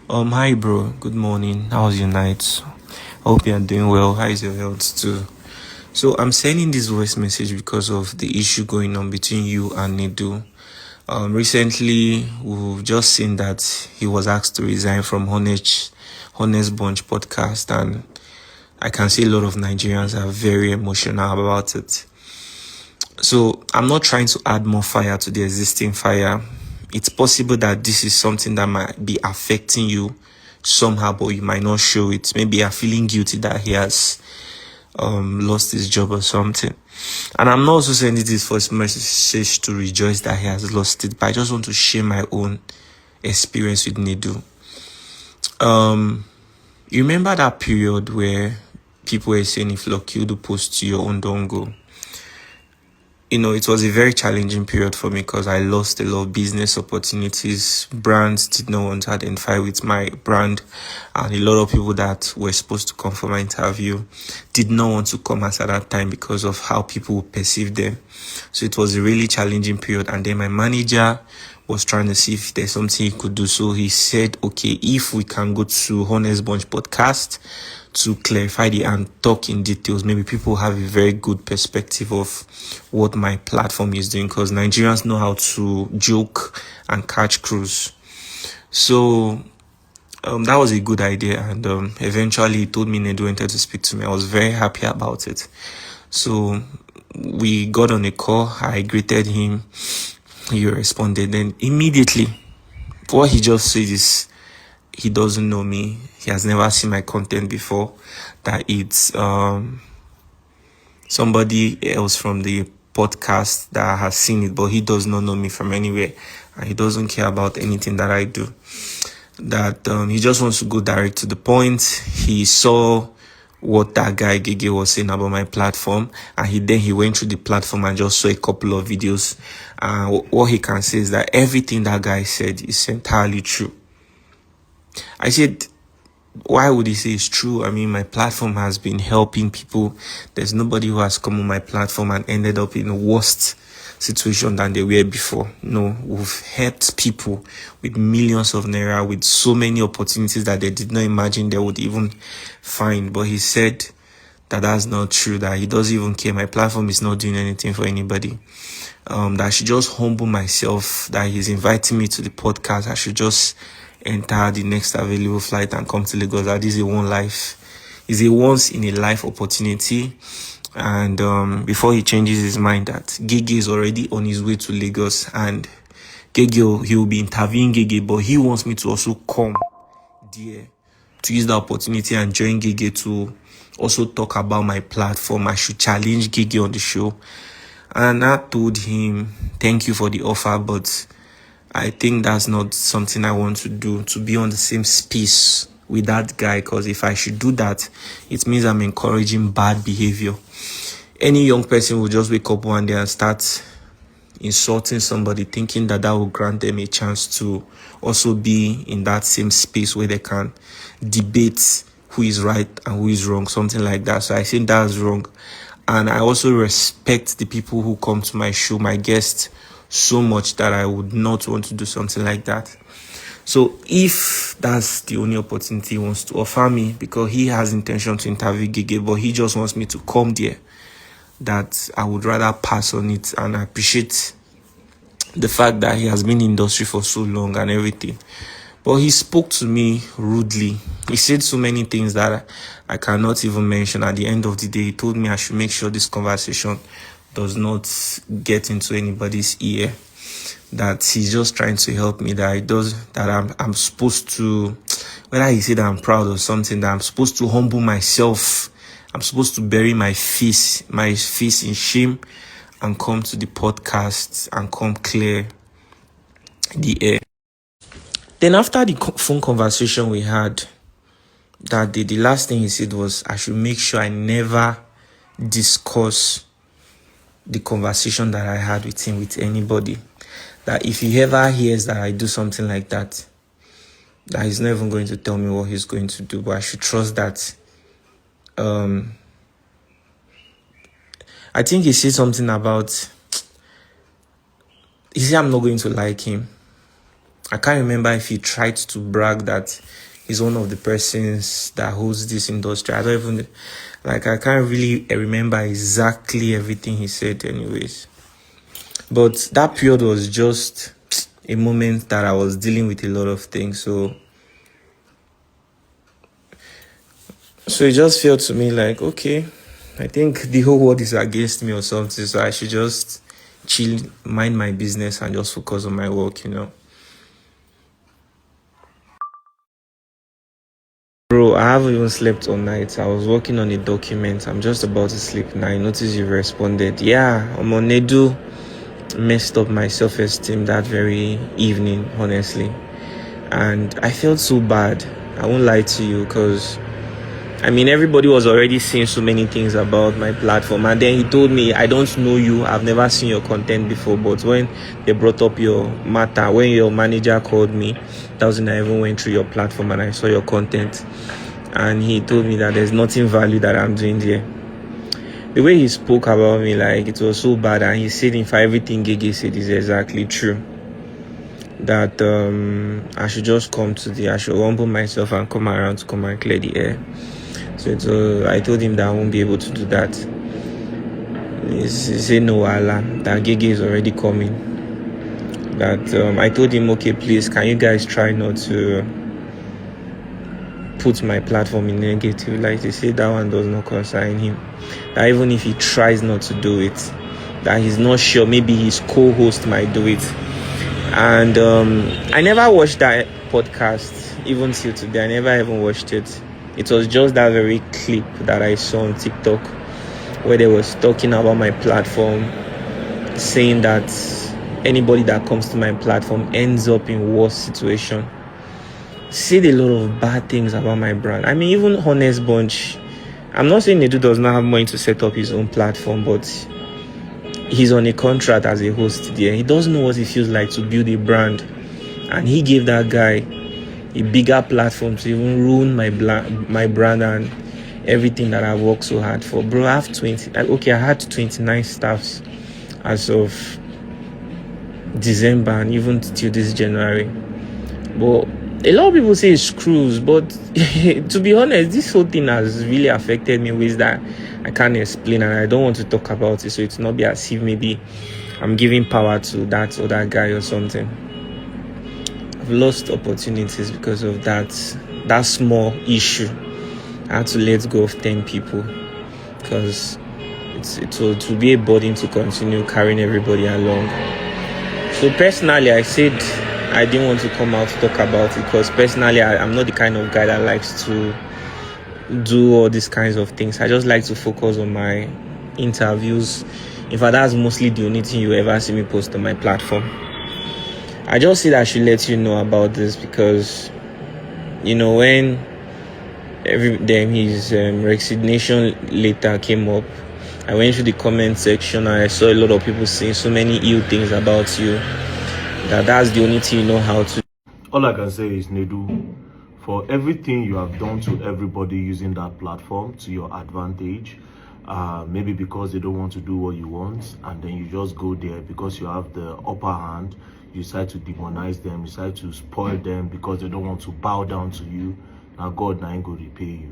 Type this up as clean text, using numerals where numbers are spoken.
Hi bro, good morning. How was your night? Hope you are doing well. How is your health too? So I'm sending this voice message because of the issue going on between you and Nedu. Recently we've just seen that he was asked to resign from Honest Bunch podcast, and I can see a lot of Nigerians are very emotional about it. So I'm not trying to add more fire to the existing fire. It's possible that this is something that might be affecting you somehow, but you might not show it. Maybe you're feeling guilty that he has lost his job or something. And I'm not also sending this first message to rejoice that he has lost it, but I just want to share my own experience with Nedu. You remember that period where people were saying if lucky you do post to your own, don't go? It was a very challenging period for me because I lost a lot of business opportunities. Brands did not want to identify with my brand, and a lot of people that were supposed to come for my interview did not want to come at that time because of how people would perceive them. So it was a really challenging period. And then my manager was trying to see if there's something he could do. So he said, okay, if we can go to Honest Bunch podcast to clarify and talk in details, maybe people have a very good perspective of what my platform is doing, because Nigerians know how to joke and catch cruise. So that was a good idea, and eventually he told me Nedu wanted to speak to me. I was very happy about it. So we got on a call. I greeted him. He responded. Then immediately, what he just said is he doesn't know me. He has never seen my content before. That it's somebody else from the podcast that has seen it, but he does not know me from anywhere, and he doesn't care about anything that I do. That he just wants to go direct to the point. He saw what that guy Gege was saying about my platform, and he went through the platform and just saw a couple of videos. What he can say is that everything that guy said is entirely true. I said, why would he say it's true? I mean, my platform has been helping people. There's nobody who has come on my platform and ended up in a worse situation than they were before. No, we've helped people with millions of naira, with so many opportunities that they did not imagine they would even find. But he said that that's not true, that he doesn't even care. My platform is not doing anything for anybody. That I should just humble myself, that he's inviting me to the podcast. I should just enter the next available flight and come to Lagos. That is is a once in a life opportunity. And before he changes his mind, that Gege is already on his way to Lagos, and Gege, he will be interviewing Gege, but he wants me to also come there to use the opportunity and join Gege to also talk about my platform. I should challenge Gege on the show. And I told him, thank you for the offer, but I think that's not something I want to do, to be on the same space with that guy, because if I should do that, it means I'm encouraging bad behavior. Any young person will just wake up one day and start insulting somebody, thinking that will grant them a chance to also be in that same space where they can debate who is right and who is wrong, something like that. So I think that's wrong. And I also respect the people who come to my show, my guests, so much that I would not want to do something like that. So if that's the only opportunity he wants to offer me, because he has intention to interview Gege, but he just wants me to come there, that I would rather pass on it. And I appreciate the fact that he has been in the industry for so long and everything. But he spoke to me rudely. He said so many things that I cannot even mention. At the end of the day, he told me I should make sure this conversation does not get into anybody's ear. That he's just trying to help me. I'm supposed to, whether he said I'm proud of something, that I'm supposed to humble myself. I'm supposed to bury my face in shame, and come to the podcast and come clear the air. Then after the phone conversation we had that day, the last thing he said was I should make sure I never discuss the conversation that I had with him with anybody. That if he ever hears that I do something like that, that he's not even going to tell me what he's going to do, but I should trust that. I think he said something about, he said I'm not going to like him. I can't remember if he tried to brag that he's one of the persons that holds this industry. I don't even, I can't really remember exactly everything he said anyways. But that period was just a moment that I was dealing with a lot of things. So it just felt to me like, okay, I think the whole world is against me or something. So I should just chill, mind my business and just focus on my work, Bro, I haven't even slept all night. I was working on a document. I'm just about to sleep now. I noticed you responded. Yeah, I'm on nedu. Messed up my self-esteem that very evening, honestly. And I felt so bad. I won't lie to you because everybody was already saying so many things about my platform. And then he told me, I don't know you. I've never seen your content before. But when they brought up your matter, when your manager called me, that was when I even went through your platform and I saw your content. And he told me that there's nothing value that I'm doing there. The way he spoke about me, like, it was so bad. And he said, in fact, everything Gege said is exactly true. That I should just I should humble myself and come around to come and clear the air. So I told him that I won't be able to do that. He said no, Allah, that Gege is already coming. That I told him, okay, please, can you guys try not to put my platform in negative light? He said that one does not concern him. That even if he tries not to do it, that he's not sure, maybe his co-host might do it. And I never watched that podcast, even till today. I never even watched it. It was just that very clip that I saw on TikTok where they was talking about my platform, saying that anybody that comes to my platform ends up in worse situation. Said a lot of bad things about my brand. Even Honest Bunch, I'm not saying Nedu does not have money to set up his own platform, but he's on a contract as a host there. He doesn't know what it feels like to build a brand. And he gave that guy a bigger platform to even ruin my brand and everything that I worked so hard for. Bro, I had 29 staffs as of December and even till this January. But a lot of people say it's screws, but to be honest, this whole thing has really affected me in ways that I can't explain, and I don't want to talk about it, so it's not be as if maybe I'm giving power to that or that guy or something. I've lost opportunities because of that small issue. I had to let go of 10 people because it will be a burden to continue carrying everybody along. So personally, I said I didn't want to come out to talk about it because personally, I'm not the kind of guy that likes to do all these kinds of things. I just like to focus on my interviews. In fact, that's mostly the only thing you ever see me post on my platform. I just said I should let you know about this because, when his resignation letter came up, I went through the comment section and I saw a lot of people saying so many ill things about you. That's the only thing you know how to. All I can say is, Nedu, for everything you have done to everybody using that platform to your advantage, maybe because they don't want to do what you want, and then you just go there because you have the upper hand, you decide to demonize them, you decide to spoil them because they don't want to bow down to you. Now God now ain't going to repay you.